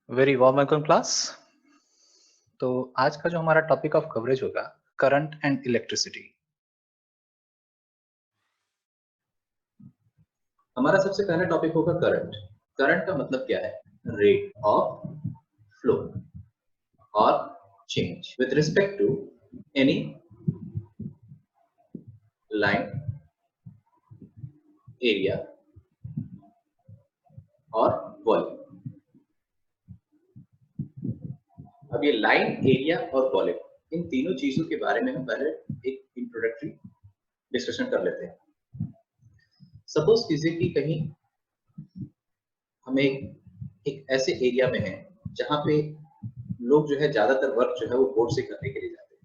Very warm welcome class. तो आज का जो हमारा टॉपिक ऑफ कवरेज होगा करंट एंड इलेक्ट्रिसिटी। हमारा सबसे पहला टॉपिक होगा करंट। करंट का मतलब क्या है? रेट ऑफ फ्लो और change with respect to any line, area और वॉल्यूम। अब ये लाइन, एरिया और वॉल्यूम, इन तीनों चीजों के बारे में हम पहले एक इंट्रोडक्टरी डिस्कशन कर लेते हैं। सपोज कीजिए कि कहीं हमें एक ऐसे एरिया में है जहां पे लोग जो है ज्यादातर वर्क जो है वो बोट से करने के लिए जाते हैं।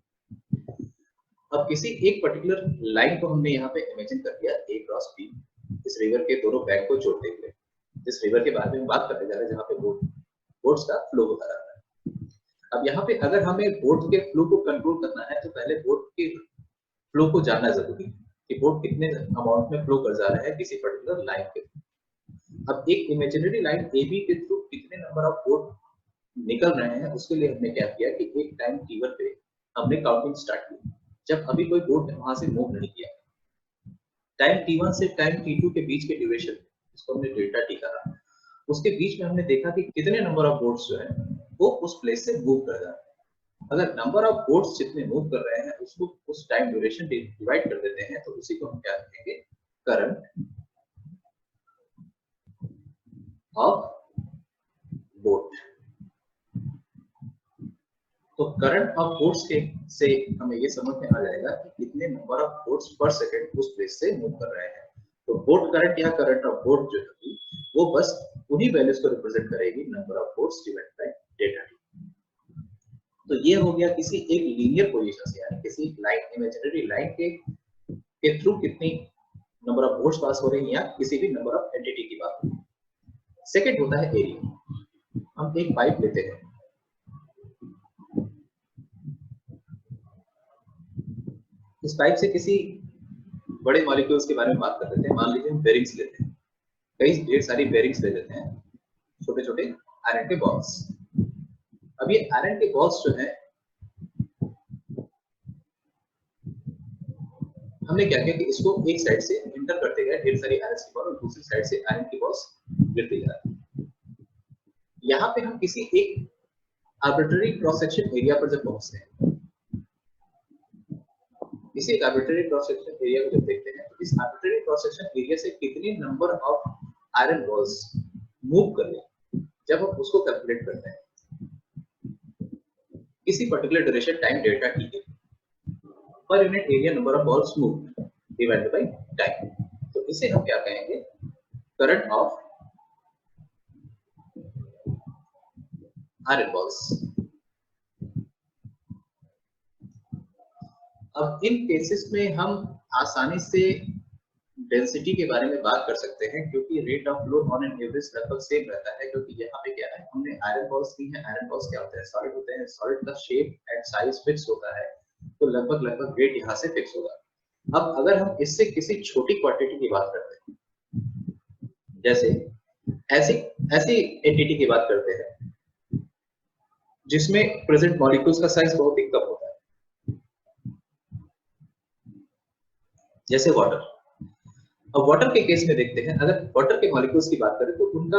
अब किसी एक पर्टिकुलर लाइन को हमने यहाँ पे इमेजिन कर दिया, ए क्रॉस बी, इस रिवर के दोनों बैंक को जोड़ते हुए। जिस रिवर के बारे में हम बात करने जा रहे हैं, जहाँ पे बोट्स का फ्लो होता रहता है। अब यहाँ पे अगर हमें बोट के फ्लो को कंट्रोल करना है तो पहले बोट के फ्लो को जानना जरूरी है कि बोट कितने अमाउंट में फ्लो कर जा रहा है किसी पर्टिकुलर लाइन के। अब एक इमेजिनरी लाइन ए बी के थ्रू कितने नंबर ऑफ बोट निकल रहे हैं, उसके लिए हमने क्या किया कि एक टाइम टी1 पे हमने काउंटिंग स्टार्ट की, जब अभी कोई बोट वहां से मूव नहीं किया। टाइम t1 से टाइम t2 के बीच के ड्यूरेशन, इसको हमने डेल्टा टी कहा, उसके बीच में हमने देखा कि कितने नंबर ऑफ बोट्स जो है वो उस प्लेस से मूव कर जा रहे हैं। अगर नंबर ऑफ बोट्स जितने मूव कर रहे हैं उसको उस टाइम ड्यूरेशन डिवाइड कर देते हैं तो उसी को हम क्या कहेंगे? Current of boat. तो करंट ऑफ बोट्स के से हमें ये समझ में आ जाएगा कि कितने नंबर ऑफ बोट्स पर सेकंड उस प्लेस से मूव कर रहे हैं। तो बोट करंट या करंट ऑफ बोट जो है वो बस उन्हीं वैल्यूज को रिप्रेजेंट करेगी, number of boats divide by data T. तो ये हो गया किसी एक लीनियर पोजीशन से, यानी किसी लाइन, इमेजिनरी लाइन के थ्रू कितनी नंबर ऑफ बोट्स पास हो रही है या किसी भी नंबर ऑफ एंटिटी की बात हो रही है। सेकंड होता है एरिया। हम एक पाइप लेते हैं, इस पाइप से किसी बड़े मॉलिक्यूल्स के बारे में बात कर लेते हैं। मान लीजिए हम बेरिंग्स लेते हैं, कई ढेर सारी बेरिंग्स ले लेते हैं, छोटे छोटे आयरन के बॉल्स। अब ये आयरन के बॉल्स जो है, हमने क्या किया कि इसको एक साइड से इंटर करते गए ढेर सारी आयरन की बॉल, और दूसरी साइड से आयरन की बॉल्स गिरती जा रही है। यहाँ पे हम किसी एक आर्बिट्ररी क्रॉस सेक्शन एरिया पर जब पहुंचते हैं, इसी आर्बिट्ररी क्रॉस सेक्शन एरिया को जब देखते हैं तो इस आर्बिट्ररी क्रॉस सेक्शन एरिया से कितने number of iron balls move कर रहे हैं, जब हम उसको कैलकुलेट करते हैं किसी particular duration time delta T के पर unit area number of balls move divided by time, तो इसे हम क्या कहेंगे? Current of iron balls. अब इन केसेस में हम आसानी से डेंसिटी के बारे में बात कर सकते हैं, क्योंकि rate of flow on an average लगभग सेम रहता है। क्योंकि यहाँ पे क्या है, हमने आयरन बॉल्स ली है। आयरन बॉल्स क्या होते हैं? सॉलिड होते हैं। सॉलिड का शेप एंड साइज फिक्स होता है, तो लगभग वेट यहाँ से फिक्स होगा। अब अगर हम इससे किसी छोटी क्वांटिटी की बात करते हैं, जैसे ऐसी ऐसी एंटिटी की बात करते हैं जिसमें प्रेजेंट मॉलिक्यूल्स का साइज बहुत ही कम होता है, जैसे वाटर। अब वाटर के केस में देखते हैं, अगर वाटर के मॉलिक्यूल्स की बात करें तो उनका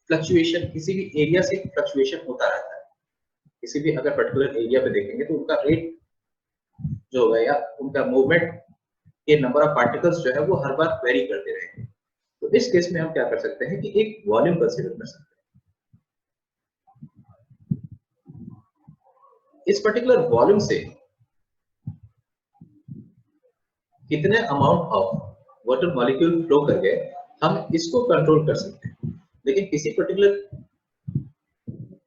फ्लक्चुएशन किसी भी एरिया से फ्लक्चुएशन होता रहता है। किसी भी अगर पर्टिकुलर एरिया पे देखेंगे तो उनका रेट जो होगा या उनका मूवमेंट के नंबर ऑफ पार्टिकल्स जो है वो हर बार वेरी करते रहेंगे। तो इस केस में हम क्या कर सकते हैं कि एक वॉल्यूम कंसीडर कर सकते हैं। इस पर्टिकुलर वॉल्यूम से कितने amount of water molecule flow कर गए, हम इसको कंट्रोल कर सकते हैं। लेकिन किसी पर्टिकुलर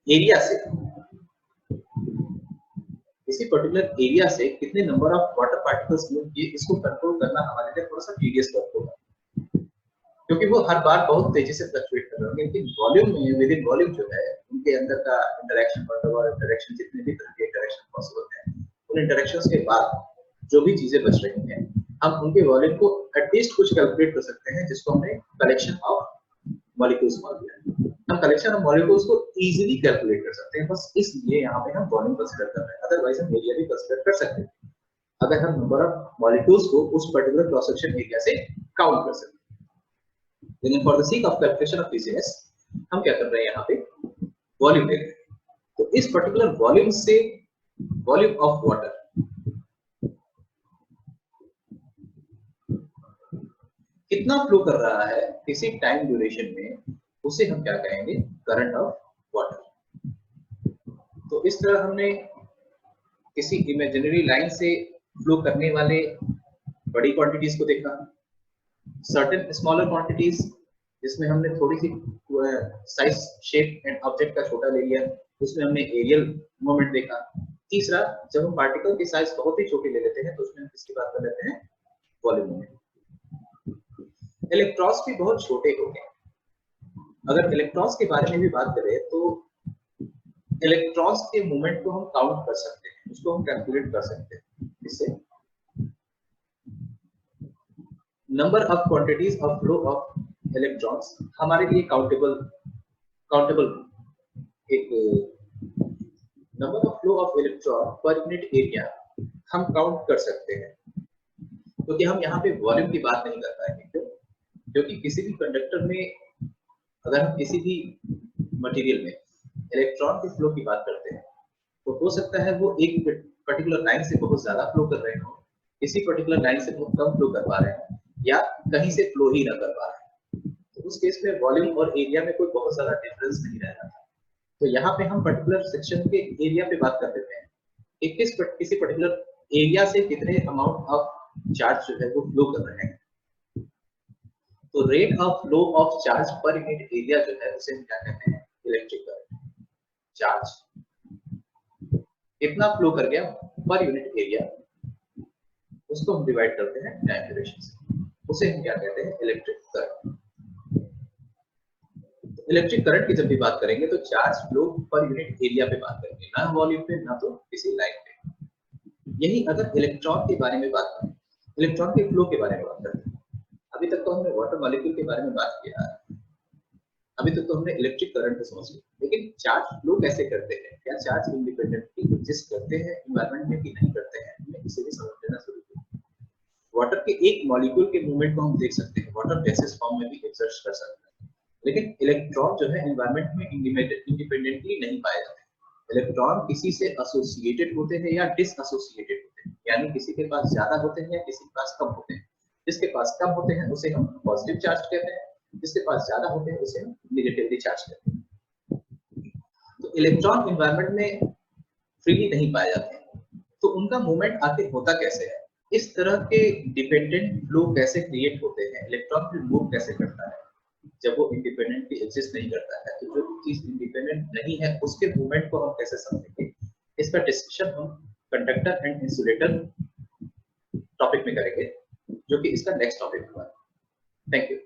एरिया से कितने number of water particles move किए, इसको कंट्रोल करना हमारे लिए थोड़ा सा टीडियस वर्क होगा, क्योंकि वो हर बार बहुत तेजी से फ्लक्चुएट कर रहे होंगे। लेकिन वॉल्यूम में, विद इन वॉल्यूम जो है, उनके अंदर का इंटरेक्शन, मतलब इंटरेक्शन, जितने भी तरह के इंटरेक्शन पॉसिबल हैं, उन इंटरेक्शंस के बाद जो भी चीजें बच रही हैं, हम उनके वॉल्यूम को एटलीस्ट कुछ कैलकुलेट कर सकते हैं, जिसको हमने कलेक्शन ऑफ मॉलिक्यूल्स मान लिया, हम कलेक्शन ऑफ मॉलिक्यूल्स को इजीली कैलकुलेट कर सकते हैं, बस इसलिए यहाँ पे हम वॉल्यूम कंसीडर कर रहे हैं, अदरवाइज हम एरिया भी कंसीडर कर सकते हैं अगर हम नंबर ऑफ मॉलिक्यूल्स को उस पर्टिकुलर क्रॉस सेक्शन एरिया से काउंट कर सकते हैं। लेकिन for the sake of calculation of easiness हम क्या कर रहे हैं, यहाँ पे वॉल्यूम ले रहे हैं। तो इस पर्टिकुलर वॉल्यूम से वॉल्यूम ऑफ वाटर कितना फ्लो कर रहा है किसी टाइम ड्यूरेशन में, उसे हम क्या कहेंगे, करंट ऑफ वाटर। तो इस तरह हमने किसी इमेजिनरी लाइन से फ्लो करने वाले बड़ी क्वांटिटीज को देखा, सर्टेन स्मॉलर क्वांटिटीज जिसमें हमने थोड़ी सी साइज शेप एंड ऑब्जेक्ट का छोटा ले लिया, उसमें हमने एरियल मोमेंट देखा। तीसरा, जब हम पार्टिकल की साइज बहुत ही छोटी ले लेते हैं तो उसमें हम किसकी बात कर लेते हैं, वॉल्यूम मोमेंट। इलेक्ट्रॉन्स भी बहुत छोटे होते हैं, अगर इलेक्ट्रॉन्स के बारे में भी बात करें तो इलेक्ट्रॉन्स के मूवमेंट को हम काउंट कर सकते हैं, उसको हम कैलकुलेट कर सकते हैं। इससे number of quantities of flow of electrons हमारे लिए काउंटेबल एक number of flow of electron पर यूनिट एरिया हम काउंट कर सकते हैं, क्योंकि हम यहाँ पे वॉल्यूम की बात नहीं कर पाएंगे। क्यों? क्योंकि किसी भी कंडक्टर में अगर हम किसी भी मटेरियल में इलेक्ट्रॉन के फ्लो की बात करते हैं तो हो सकता है वो एक पर्टिकुलर लाइन से बहुत ज्यादा फ्लो कर रहे हो, किसी पर्टिकुलर लाइन से बहुत कम फ्लो कर पा रहे हैं, या कहीं से फ्लो ही ना कर पा रहे हैं। तो उस केस में वॉल्यूम और एरिया में कोई बहुत ज्यादा डिफरेंस नहीं रह रहा। तो यहाँ पे हम पर्टिकुलर सेक्शन के एरिया पे बात कर देते हैं कि किसी पर्टिकुलर एरिया से कितने अमाउंट ऑफ चार्ज जो है वो फ्लो कर रहे हैं। तो rate of flow of charge पर यूनिट एरिया जो है उसे हम क्या कहते हैं, इलेक्ट्रिक करंट। चार्ज कितना फ्लो कर गया पर यूनिट एरिया, उसको हम डिवाइड करते हैं टाइम ड्यूरेशन से, उसे हम क्या कहते हैं, इलेक्ट्रिक करंट। इलेक्ट्रिक करंट की जब भी बात करेंगे तो चार्ज फ्लो पर यूनिट एरिया पे बात करेंगे, ना वॉल्यूम पे ना तो किसी लाइन पे। यही अगर इलेक्ट्रॉन के बारे में बात करें, इलेक्ट्रॉन के फ्लो के बारे में बात करते हैं। अभी तक तो हमने वाटर मॉलिक्यूल के बारे में बात किया, अभी तक तो हमने इलेक्ट्रिक करंट को समझ लिया, लेकिन चार्ज फ्लो कैसे करते हैं, क्या चार्ज इंडिपेंडेंटली एग्जिस्ट करते हैं एनवायरनमेंट में कि नहीं करते हैं, हमें इसे भी समझ लेना जरूरी है। वाटर के एक मॉलिक्यूल के मूवमेंट को हम देख सकते हैं, वाटर गैसेस फॉर्म में भी एग्जिस्ट कर सकते हैं, लेकिन इलेक्ट्रॉन जो है एनवायरनमेंट में इंडिपेंडेंटली नहीं पाए जाते। इलेक्ट्रॉन किसी से एसोसिएटेड होते हैं या डिसएसोसिएटेड होते हैं, यानी किसी के पास ज्यादा होते हैं या किसी के पास कम होते हैं। जिसके पास कम होते हैं उसे हम पॉजिटिव चार्ज कहते हैं, जिसके पास ज्यादा होते हैं उसे हम नेगेटिवली चार्ज कहते हैं। तो इलेक्ट्रॉन एनवायरनमेंट में फ्रीली नहीं पाए जाते हैं, तो उनका मूवमेंट आखिर होता कैसे है, इस तरह के डिपेंडेंट फ्लो कैसे क्रिएट होते हैं, इलेक्ट्रॉन फिर मूव कैसे करता है जब वो इंडिपेंडेंटली एग्जिस्ट नहीं करता है। तो जो चीज इंडिपेंडेंट नहीं है उसके मूवमेंट को हम कैसे समझेंगे, इसका डिस्कशन हम कंडक्टर एंड इंसुलेटर टॉपिक में करेंगे, जो कि इसका नेक्स्ट टॉपिक होगा। Thank you.